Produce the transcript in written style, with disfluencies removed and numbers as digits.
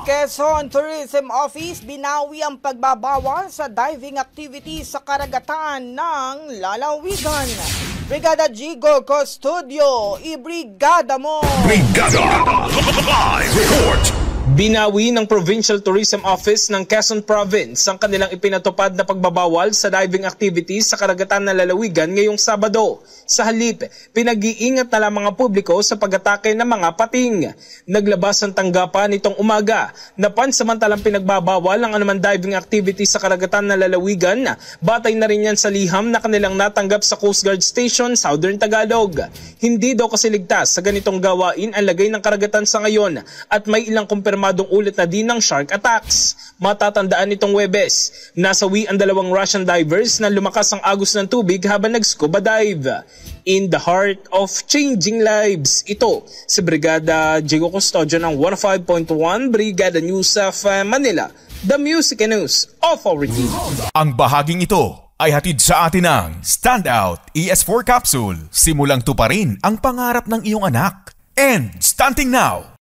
Quezon Tourism Office binawi ang pagbabawal sa diving activities sa karagatan ng lalawigan. Brigada Jigo Custodio, ibrigada mo! Brigada! Live report! Binawi ng Provincial Tourism Office ng Quezon Province ang kanilang ipinatupad na pagbabawal sa diving activities sa karagatan ng lalawigan ngayong Sabado. Sa halip, pinag-iingat na lamang ang publiko sa pag-atake ng mga pating. Naglabas ang tanggapan nitong umaga na pansamantalang pinagbabawal ang anumang diving activities sa karagatan ng lalawigan. Batay na rin yan sa liham na kanilang natanggap sa Coast Guard Station, Southern Tagalog. Hindi daw kasi ligtas sa ganitong gawain ang lagay ng karagatan sa ngayon at may ilang kumpirmadong ulit na din ng shark attacks. Matatandaan nitong Huwebes, nasawi ang 2 Russian divers na lumakas ang agos ng tubig habang nag-scuba dive. In the heart of changing lives, ito si Brigada Jigo Custodio ng 105.1 Brigada News of Manila, the Music and News Authority. Ang bahaging ito ay hatid sa atin ng Standout ES4 Capsule. Simulang tuparin ang pangarap ng iyong anak. And starting now,